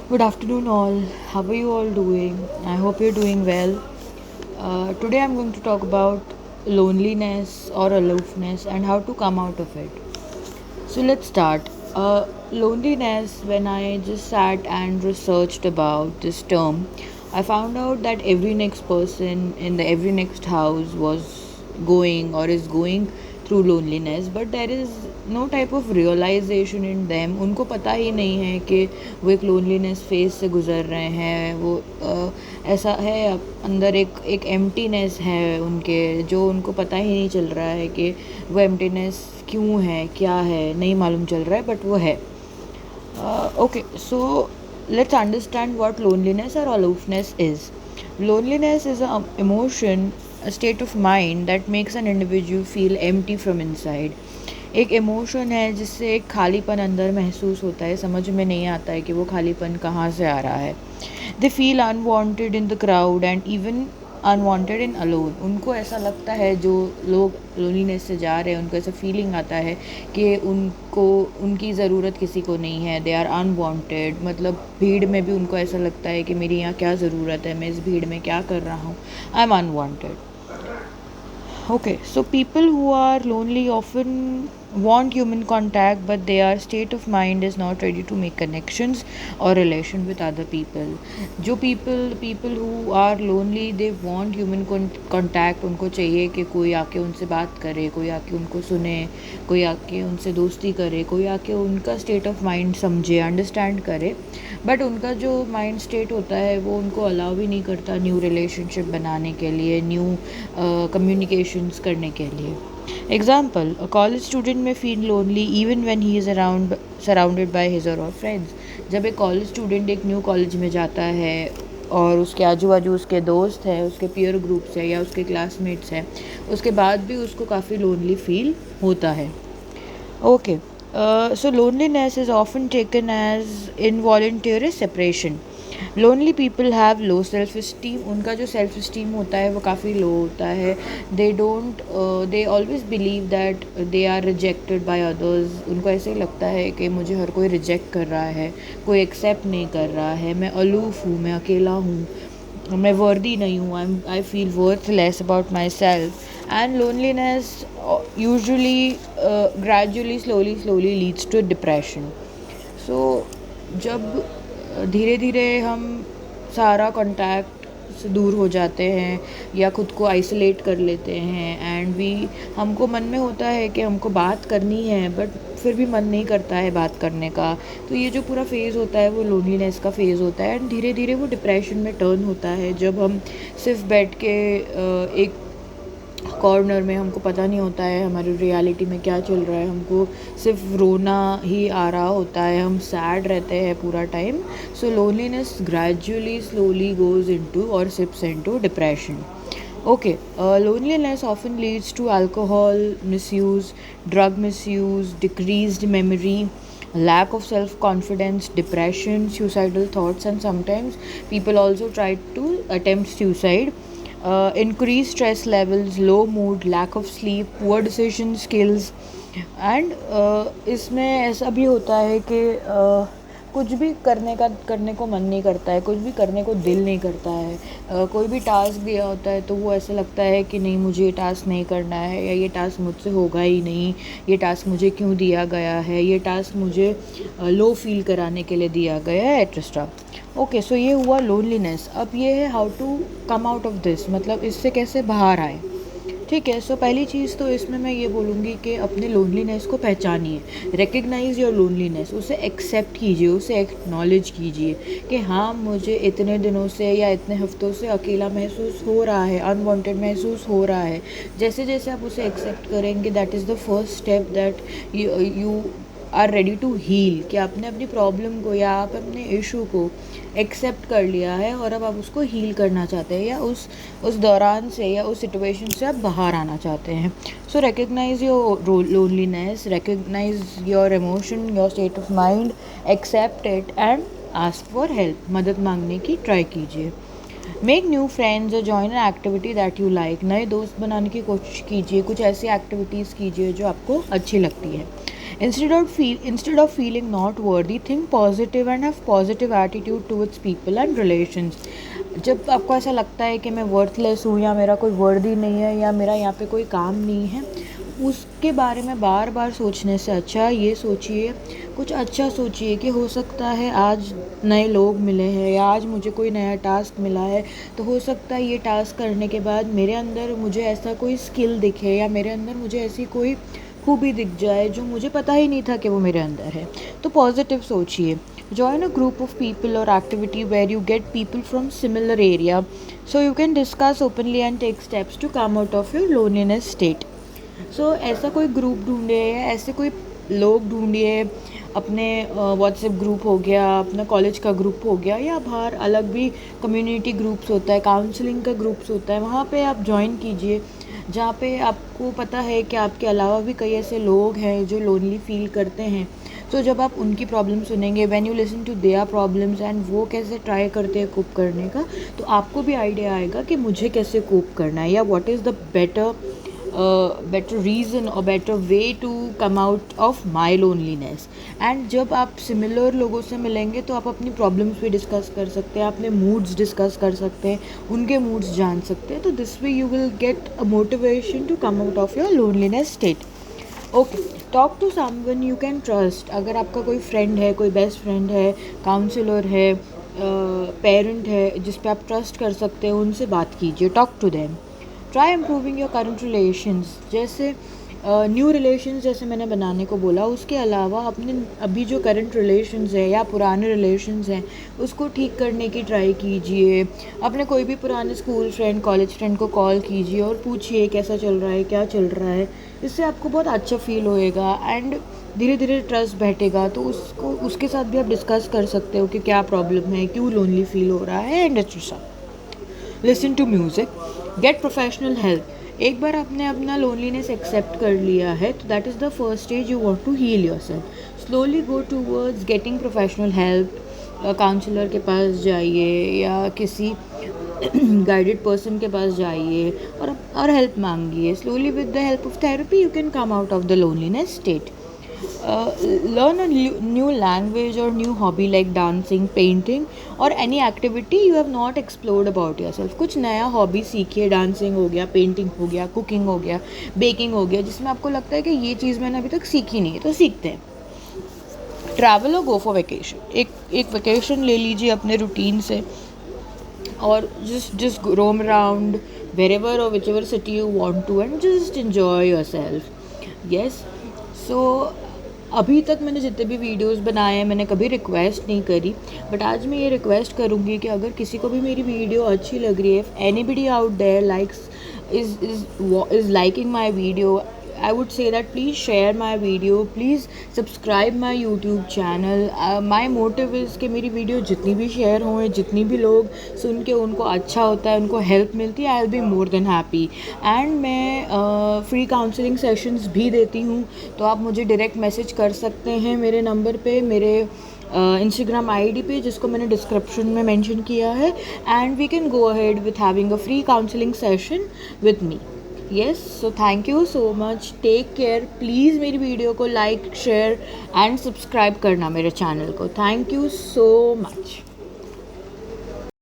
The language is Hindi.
Good afternoon, all. How are you all doing? I hope you're doing well. Today, I'm going to talk about loneliness or aloofness and how to come out of it. So, let's start. Loneliness, when I just sat and researched about this term, I found out that every next person in the every next house was going or is going through loneliness, but there is no type of realization in them. उनको पता ही नहीं है कि वो एक लोनलीनेस फेज से गुजर रहे हैं. वो ऐसा है अंदर एक एम्प्टीनेस है उनके, जो उनको पता ही नहीं चल रहा है कि वो एम्प्टीनेस क्यों है, क्या है, नहीं मालूम चल रहा है, बट वो है. Okay, so let's understand what loneliness or aloofness is. Loneliness is an emotion, a state of mind that makes an individual feel empty from inside. एक इमोशन है जिससे एक खालीपन अंदर महसूस होता है, समझ में नहीं आता है कि वो खालीपन कहाँ से आ रहा है. They feel unwanted in the crowd and even unwanted in alone. उनको ऐसा लगता है, जो लोग लोनलीनेस से जा रहे हैं उनको ऐसा फीलिंग आता है कि उनको उनकी ज़रूरत किसी को नहीं है. दे आर अनवांटेड, मतलब भीड़ में भी उनको ऐसा लगता है कि मेरी यहाँ क्या ज़रूरत है, मैं इस भीड़ में क्या कर रहा हूँ. I am unwanted. Okay, so people who are lonely often want human contact, but their state of mind is not ready to make connections or relation with other people. जो people who are lonely, they want human contact. उनको चाहिए कि कोई आके उनसे बात करे, कोई आके उनको सुने, कोई आके उनसे दोस्ती करे, कोई आके उनका स्टेट ऑफ माइंड समझे, अंडरस्टैंड करे. बट उनका जो माइंड स्टेट होता है वो उनको अलाउ भी नहीं करता न्यू रिलेशनशिप बनाने के लिए, न्यू कम्युनिकेशंस करने के लिए. एग्जाम्पल, अ कॉलेज स्टूडेंट में feel lonely even when he is around surrounded by his और फ्रेंड्स. जब एक कॉलेज स्टूडेंट एक न्यू कॉलेज में जाता है और उसके आजू बाजू उसके दोस्त हैं, उसके पीयर ग्रुप्स हैं या उसके क्लासमेट्स हैं, उसके बाद भी उसको काफ़ी लोनली फील होता है. Okay, so loneliness is often taken as involuntary separation. Lonely people have low self esteem. उनका जो self esteem होता है वो काफ़ी low होता है. They always believe that they are rejected by others. उनको ऐसे ही लगता है कि मुझे हर कोई reject कर रहा है, कोई accept नहीं कर रहा है, मैं aloof हूँ, मैं अकेला हूँ, मैं वर्दी नहीं हूँ. I feel worthless about my self. And loneliness usually gradually slowly leads to depression. So जब धीरे धीरे हम सारा कांटेक्ट से दूर हो जाते हैं या खुद को आइसोलेट कर लेते हैं, एंड वी हमको मन में होता है कि हमको बात करनी है, बट फिर भी मन नहीं करता है बात करने का. तो ये जो पूरा फेज़ होता है वो लोनलीनेस का फेज़ होता है, एंड धीरे धीरे वो डिप्रेशन में टर्न होता है जब हम सिर्फ बैठ के एक कॉर्नर में, हमको पता नहीं होता है हमारी रियलिटी में क्या चल रहा है, हमको सिर्फ रोना ही आ रहा होता है, हम सैड रहते हैं पूरा time. So loneliness gradually slowly goes into और seeps into depression. Okay, loneliness often leads to alcohol misuse, drug misuse, decreased memory, lack of self confidence, depression, suicidal thoughts, and sometimes people also try to attempt suicide. Increased stress levels, low mood, lack of sleep, poor decision skills. And इसमें ऐसा भी होता है कि कुछ भी करने को मन नहीं करता है, कुछ भी करने को दिल नहीं करता है. कोई भी टास्क दिया होता है तो वो ऐसा लगता है कि नहीं, मुझे ये टास्क नहीं करना है, या ये टास्क मुझसे होगा ही नहीं, ये टास्क मुझे क्यों दिया गया है, ये टास्क मुझे लो फील कराने के लिए दिया गया है, एट्सेट्रा. ओके, सो ये हुआ लोनलीनेस. अब ये है how to come out of this, मतलब इससे कैसे बाहर आए. ठीक है, सो पहली चीज़ तो इसमें मैं ये बोलूँगी कि अपने लोनलीनेस को पहचानिए. रिकग्नाइज़ योर लोनलीनेस, उसे एक्सेप्ट कीजिए, उसे एक्नॉलेज कीजिए कि हाँ, मुझे इतने दिनों से या इतने हफ्तों से अकेला महसूस हो रहा है, अनवांटेड महसूस हो रहा है. जैसे जैसे आप उसे एक्सेप्ट करेंगे, that is the first step that you are ready to heal. कि आपने अपनी प्रॉब्लम को या आप अपने इशू को एक्सेप्ट कर लिया है और अब आप उसको हील करना चाहते हैं, या उस दौरान से या उस सिचुएशन से आप बाहर आना चाहते हैं. So recognise your loneliness, recognise your emotion, your state of mind, accept it and ask for help. मदद मांगने की ट्राई कीजिए. मेक न्यू फ्रेंड्स और join an activity that you like. नए दोस्त बनाने की कोशिश कीजिए, कुछ ऐसी एक्टिविटीज़ कीजिए जो आपको अच्छी लगती है. Instead of feeling not worthy, think positive and have positive attitude towards people and relations. जब आपको ऐसा लगता है कि मैं वर्थलेस हूँ या मेरा कोई वर्दी नहीं है या मेरा यहाँ पे कोई काम नहीं है, उसके बारे में बार बार सोचने से अच्छा ये सोचिए, कुछ अच्छा सोचिए कि हो सकता है आज नए लोग मिले हैं या आज मुझे कोई नया टास्क मिला है, तो हो सकता है ये टास्क करने के बाद मेरे अंदर मुझे ऐसा कोई स्किल दिखे या मेरे अंदर मुझे ऐसी कोई खूबी दिख जाए जो मुझे पता ही नहीं था कि वो मेरे अंदर है. तो पॉजिटिव सोचिए. Join a group of people or activity where you get people from similar area so you can discuss openly and take steps to come out of your loneliness state. ऐसा कोई ग्रुप ढूंढिए या ऐसे कोई लोग ढूंढिए, अपने व्हाट्सएप ग्रुप हो गया, अपना कॉलेज का ग्रुप हो गया या बाहर अलग भी कम्युनिटी ग्रुप्स होता है, काउंसलिंग का ग्रुप्स होता है, वहाँ पे आप ज्वाइन कीजिए जहाँ पे आपको पता है कि आपके अलावा भी कई ऐसे लोग हैं जो लोनली फील करते हैं. जब आप उनकी प्रॉब्लम सुनेंगे, when you listen to their problems and वो कैसे ट्राई करते हैं कोप करने का, तो आपको भी आइडिया आएगा कि मुझे कैसे कोप करना है या what is the better reason और better way to come out of my loneliness. And जब आप सिमिलर लोगों से मिलेंगे तो आप अपनी प्रॉब्लम्स भी डिस्कस कर सकते हैं, अपने मूड्स डिस्कस कर सकते हैं, उनके मूड्स जान सकते हैं. तो this way you will get a motivation to come out of your loneliness state. Okay, talk to someone you can trust. अगर आपका कोई फ्रेंड है, कोई बेस्ट फ्रेंड है, काउंसलर है, पेरेंट है जिस पे आप ट्रस्ट कर सकते हैं, उनसे बात कीजिए. Talk to them. Try improving your current relations. जैसे न्यू रिलेशंस जैसे मैंने बनाने को बोला, उसके अलावा अपने अभी जो करंट रिलेशंस है या पुराने रिलेशंस हैं उसको ठीक करने की ट्राई कीजिए. अपने कोई भी पुराने स्कूल फ्रेंड, कॉलेज फ्रेंड को कॉल कीजिए और पूछिए कैसा चल रहा है, क्या चल रहा है. इससे आपको बहुत अच्छा फील होएगा एंड धीरे धीरे ट्रस्ट बैठेगा. तो उसके साथ भी आप डिस्कस कर सकते हो कि क्या प्रॉब्लम है, क्यों लोनली फील हो रहा है and etcetera. Listen to music. Get professional help. एक बार आपने अपना लोनलीनेस एक्सेप्ट कर लिया है तो that is the first stage you want to heal yourself. Slowly go towards getting professional help. Counsellor के पास जाइए या किसी गाइडेड पर्सन के पास जाइए और हेल्प मांगिए. Slowly with the help of therapy you can come out of the loneliness state. Learn a new language or new hobby like dancing, painting or any activity you have not explored about yourself. कुछ नया हॉबी सीखिए. डांसिंग हो गया, पेंटिंग हो गया, कुकिंग हो गया, बेकिंग हो गया, जिसमें आपको लगता है कि ये चीज़ मैंने अभी तक सीखी नहीं है, तो सीखते हैं. ट्रैवल और गो फॉर वेकेशन. एक वेकेशन ले लीजिए अपने रूटीन से और just roam around wherever or whichever city you want to and just enjoy yourself. Yes. अभी तक मैंने जितने भी वीडियोस बनाए हैं मैंने कभी रिक्वेस्ट नहीं करी, बट आज मैं ये रिक्वेस्ट करूँगी कि अगर किसी को भी मेरी वीडियो अच्छी लग रही है, if anybody out their likes is liking my video, I would say that please share my video, please subscribe my YouTube channel. My motive is कि मेरी वीडियो जितनी भी शेयर हों, जितनी भी लोग सुन के उनको अच्छा होता है, उनको हेल्प मिलती है, I will be more than happy. And मैं फ्री काउंसलिंग सेशंस भी देती हूँ, तो आप मुझे डायरेक्ट मैसेज कर सकते हैं मेरे नंबर पे, मेरे इंस्टाग्राम आईडी पे जिसको मैंने डिस्क्रिप्शन में मेंशन किया है. And we can go ahead with having a free counselling session with me. Yes, so thank you so much. Take care. Please मेरी वीडियो को लाइक, शेयर एंड सब्सक्राइब करना मेरे चैनल को. Thank you so much.